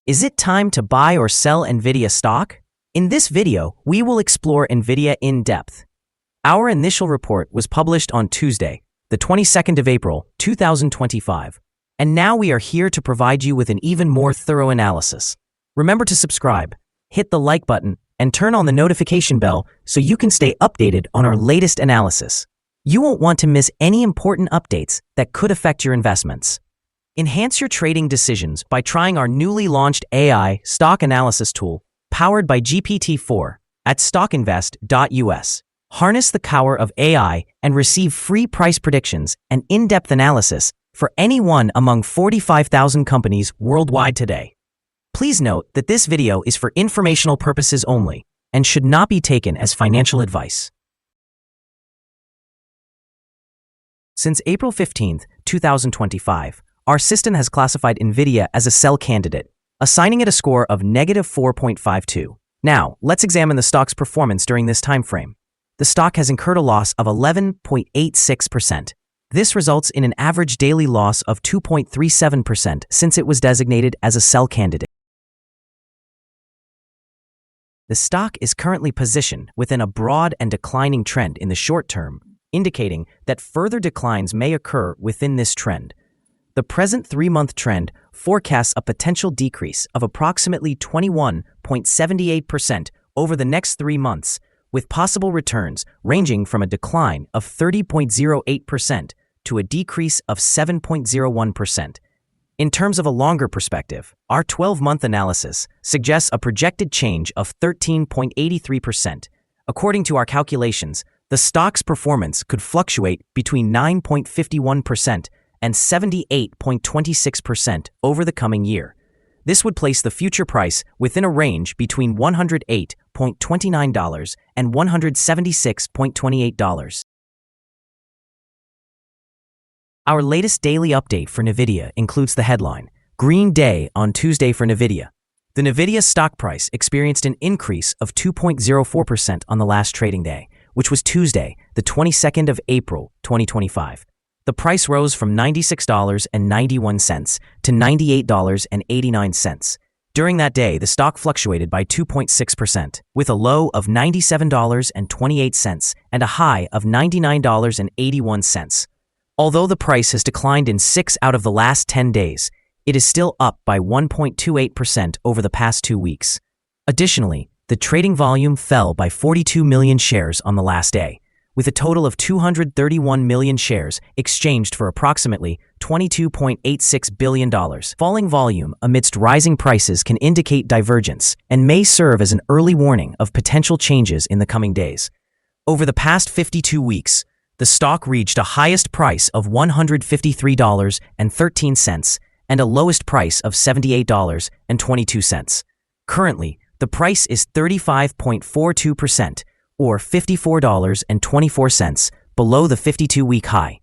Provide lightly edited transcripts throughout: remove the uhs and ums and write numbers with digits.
Is it time to buy or sell Nvidia stock? In this video, we will explore Nvidia in depth. Our initial report was published on Tuesday, the 22nd of April, 2025, and now we are here to provide you with an even more thorough analysis. Remember to subscribe, hit the like button, and turn on the notification bell so you can stay updated on our latest analysis. You won't want to miss any important updates that could affect your investments. Enhance your trading decisions by trying our newly launched AI stock analysis tool powered by GPT-4 at StockInvest.us. Harness the power of AI and receive free price predictions and in-depth analysis for any one among 45,000 companies worldwide today. Please note that this video is for informational purposes only and should not be taken as financial advice. Since April 15, 2025, our system has classified Nvidia as a sell candidate, assigning it a score of -4.52. Now, let's examine the stock's performance during this time frame. The stock has incurred a loss of 11.86%. This results in an average daily loss of 2.37% since it was designated as a sell candidate. The stock is currently positioned within a broad and declining trend in the short term, indicating that further declines may occur within this trend. The present 3-month trend forecasts a potential decrease of approximately 21.78% over the next 3 months, with possible returns ranging from a decline of 30.08% to a decrease of 7.01%. In terms of a longer perspective, our 12-month analysis suggests a projected change of 13.83%. According to our calculations, the stock's performance could fluctuate between 9.51% and 78.26% over the coming year. This would place the future price within a range between $108.29 and $176.28. Our latest daily update for Nvidia includes the headline, Green Day on Tuesday for Nvidia. The Nvidia stock price experienced an increase of 2.04% on the last trading day, which was Tuesday, the 22nd of April, 2025. The price rose from $96.91 to $98.89. During that day, the stock fluctuated by 2.6%, with a low of $97.28 and a high of $99.81. Although the price has declined in 6 out of the last 10 days, it is still up by 1.28% over the past 2 weeks. Additionally, the trading volume fell by 42 million shares on the last day, with a total of 231 million shares exchanged for approximately $22.86 billion. Falling volume amidst rising prices can indicate divergence and may serve as an early warning of potential changes in the coming days. Over the past 52 weeks, the stock reached a highest price of $153.13 and a lowest price of $78.22. Currently, the price is 35.42%, or $54.24, below the 52-week high,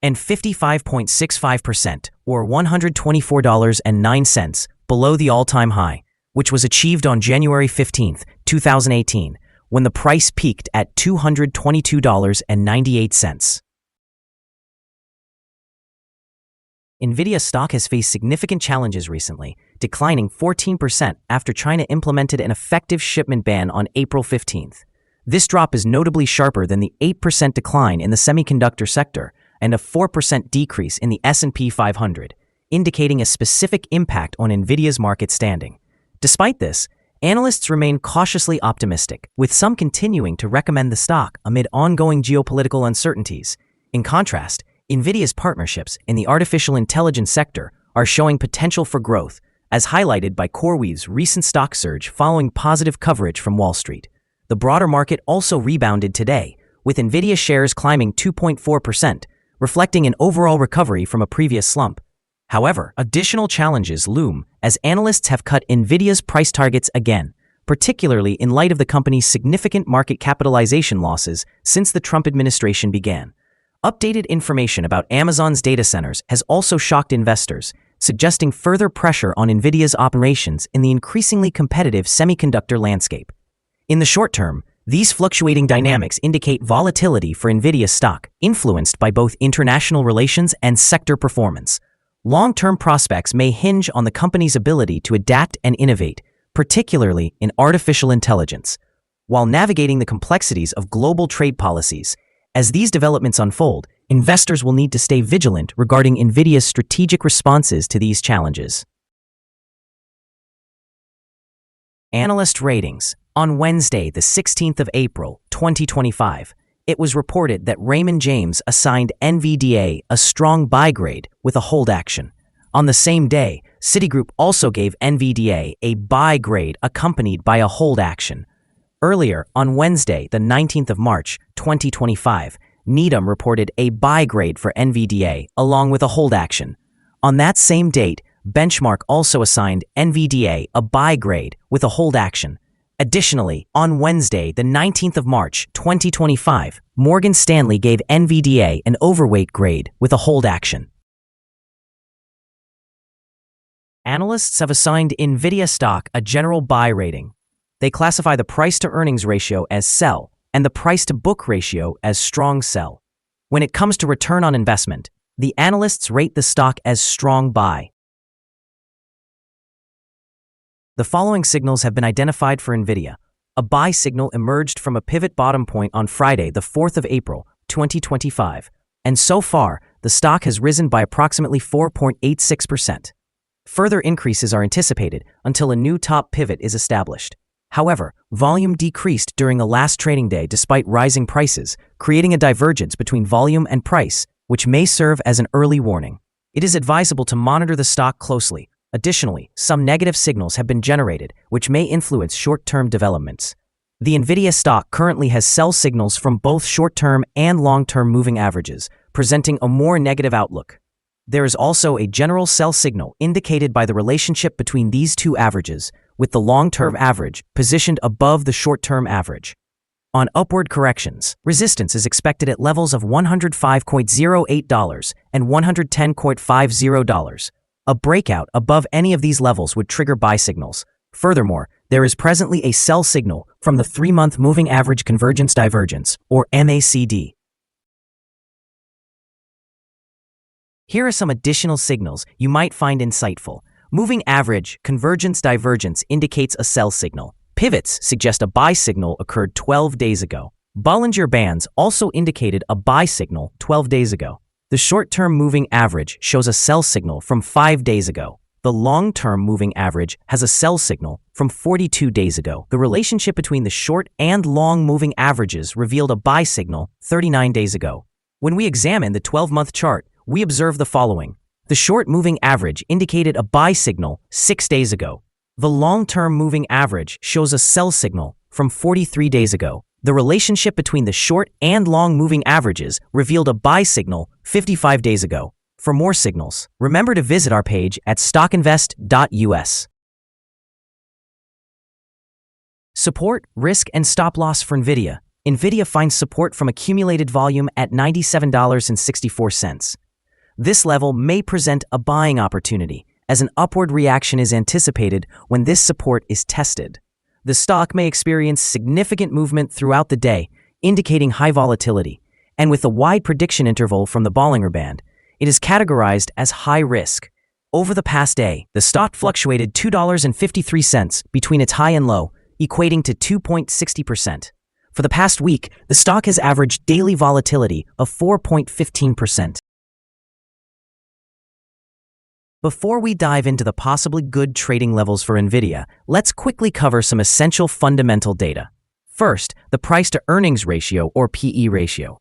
and 55.65%, or $124.09, below the all-time high, which was achieved on January 15, 2018, when the price peaked at $222.98. Nvidia stock has faced significant challenges recently, declining 14% after China implemented an effective shipment ban on April 15th. This drop is notably sharper than the 8% decline in the semiconductor sector and a 4% decrease in the S&P 500, indicating a specific impact on Nvidia's market standing. Despite this, analysts remain cautiously optimistic, with some continuing to recommend the stock amid ongoing geopolitical uncertainties. In contrast, Nvidia's partnerships in the artificial intelligence sector are showing potential for growth, as highlighted by CoreWeave's recent stock surge following positive coverage from Wall Street. The broader market also rebounded today, with Nvidia shares climbing 2.4%, reflecting an overall recovery from a previous slump. However, additional challenges loom as analysts have cut Nvidia's price targets again, particularly in light of the company's significant market capitalization losses since the Trump administration began. Updated information about Amazon's data centers has also shocked investors, suggesting further pressure on Nvidia's operations in the increasingly competitive semiconductor landscape. In the short term, these fluctuating dynamics indicate volatility for Nvidia stock, influenced by both international relations and sector performance. Long-term prospects may hinge on the company's ability to adapt and innovate, particularly in artificial intelligence, while navigating the complexities of global trade policies. As these developments unfold, investors will need to stay vigilant regarding Nvidia's strategic responses to these challenges. Analyst ratings. On Wednesday, the 16th of April, 2025, it was reported that Raymond James assigned NVDA a strong buy grade with a hold action. On the same day, Citigroup also gave NVDA a buy grade accompanied by a hold action. Earlier, on Wednesday, the 19th of March, 2025, Needham reported a buy grade for NVDA along with a hold action. On that same date, Benchmark also assigned NVDA a buy grade with a hold action. Additionally, on Wednesday, the 19th of March, 2025, Morgan Stanley gave NVDA an overweight grade with a hold action. Analysts have assigned Nvidia stock a general buy rating. They classify the price-to-earnings ratio as sell and the price-to-book ratio as strong sell. When it comes to return on investment, the analysts rate the stock as strong buy. The following signals have been identified for Nvidia. A buy signal emerged from a pivot bottom point on Friday, the 4th of April, 2025, and so far, the stock has risen by approximately 4.86%. Further increases are anticipated until a new top pivot is established. However, volume decreased during the last trading day despite rising prices, creating a divergence between volume and price, which may serve as an early warning. It is advisable to monitor the stock closely. Additionally, some negative signals have been generated, which may influence short-term developments. The Nvidia stock currently has sell signals from both short-term and long-term moving averages, presenting a more negative outlook. There is also a general sell signal indicated by the relationship between these two averages, with the long-term average positioned above the short-term average. On upward corrections, resistance is expected at levels of $105.08 and $110.50. A breakout above any of these levels would trigger buy signals. Furthermore, there is presently a sell signal from the 3-month moving average convergence divergence, or MACD. Here are some additional signals you might find insightful. Moving average convergence divergence indicates a sell signal. Pivots suggest a buy signal occurred 12 days ago. Bollinger Bands also indicated a buy signal 12 days ago. The short-term moving average shows a sell signal from 5 days ago. The long-term moving average has a sell signal from 42 days ago. The relationship between the short and long moving averages revealed a buy signal 39 days ago. When we examine the 12-month chart, we observe the following. The short moving average indicated a buy signal 6 days ago. The long-term moving average shows a sell signal from 43 days ago. The relationship between the short and long moving averages revealed a buy signal 55 days ago. For more signals, remember to visit our page at StockInvest.us. Support, risk, and stop loss for Nvidia. Nvidia finds support from accumulated volume at $97.64. This level may present a buying opportunity, as an upward reaction is anticipated when this support is tested. The stock may experience significant movement throughout the day, indicating high volatility, and with a wide prediction interval from the Bollinger Band, it is categorized as high risk. Over the past day, the stock fluctuated $2.53 between its high and low, equating to 2.60%. For the past week, the stock has averaged daily volatility of 4.15%. Before we dive into the possibly good trading levels for Nvidia, let's quickly cover some essential fundamental data. First, the price-to-earnings ratio, or PE ratio.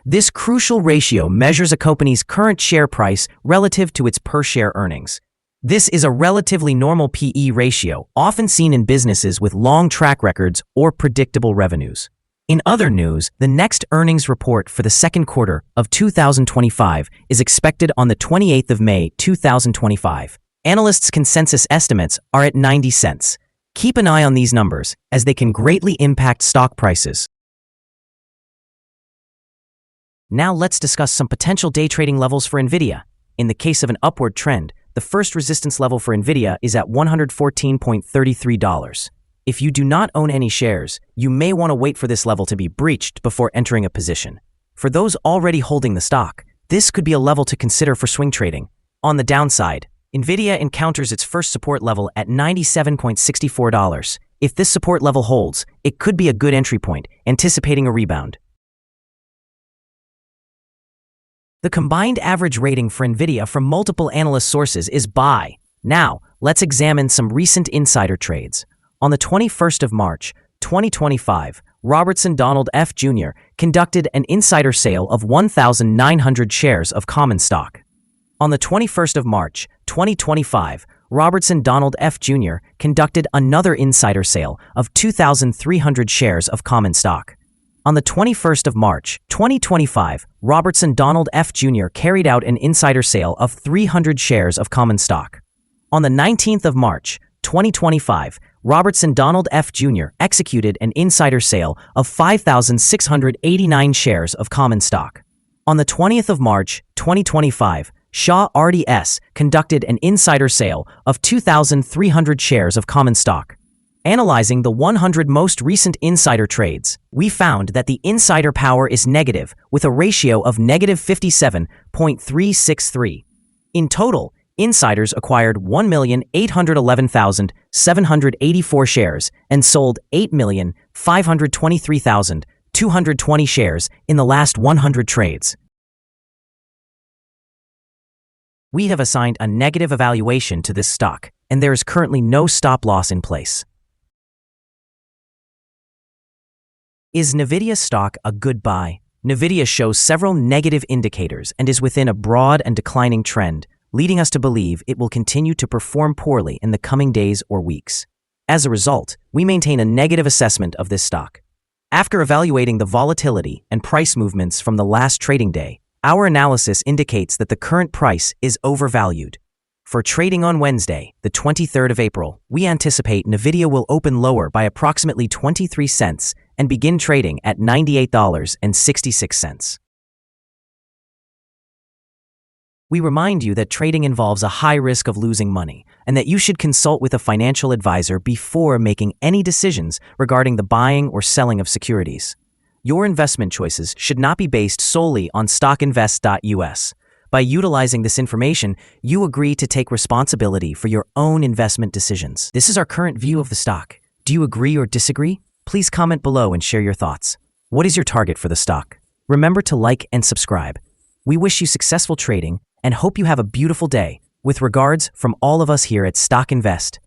This crucial ratio measures a company's current share price relative to its per-share earnings. This is a relatively normal PE ratio, often seen in businesses with long track records or predictable revenues. In other news, the next earnings report for the second quarter of 2025 is expected on the 28th of May, 2025. Analysts' consensus estimates are at 90 cents. Keep an eye on these numbers, as they can greatly impact stock prices. Now let's discuss some potential day trading levels for Nvidia. In the case of an upward trend, the first resistance level for Nvidia is at $114.33. If you do not own any shares, you may want to wait for this level to be breached before entering a position. For those already holding the stock, this could be a level to consider for swing trading. On the downside, Nvidia encounters its first support level at $97.64. If this support level holds, it could be a good entry point, anticipating a rebound. The combined average rating for Nvidia from multiple analyst sources is buy. Now, let's examine some recent insider trades. On the 21st of March, 2025, Robertson Donald F. Jr. conducted an insider sale of 1,900 shares of common stock. On the 21st of March, 2025, Robertson Donald F. Jr. conducted another insider sale of 2,300 shares of common stock. On the 21st of March, 2025, Robertson Donald F. Jr. carried out an insider sale of 300 shares of common stock. On the 19th of March, 2025, Robertson Donald F. Jr. executed an insider sale of 5,689 shares of common stock. On the 20th of March, 2025, Shaw RDS conducted an insider sale of 2,300 shares of common stock. Analyzing the 100 most recent insider trades, we found that the insider power is negative, with a ratio of negative 57.363. In total, insiders acquired 1,811,784 shares and sold 8,523,220 shares in the last 100 trades. We have assigned a negative evaluation to this stock, and there is currently no stop loss in place. Is Nvidia stock a good buy? Nvidia shows several negative indicators and is within a broad and declining trend, leading us to believe it will continue to perform poorly in the coming days or weeks. As a result, we maintain a negative assessment of this stock. After evaluating the volatility and price movements from the last trading day, our analysis indicates that the current price is overvalued. For trading on Wednesday, the 23rd of April, we anticipate Nvidia will open lower by approximately 23 cents and begin trading at $98.66. We remind you that trading involves a high risk of losing money and that you should consult with a financial advisor before making any decisions regarding the buying or selling of securities. Your investment choices should not be based solely on StockInvest.us. By utilizing this information, you agree to take responsibility for your own investment decisions. This is our current view of the stock. Do you agree or disagree? Please comment below and share your thoughts. What is your target for the stock? Remember to like and subscribe. We wish you successful trading and hope you have a beautiful day. With regards from all of us here at StockInvest.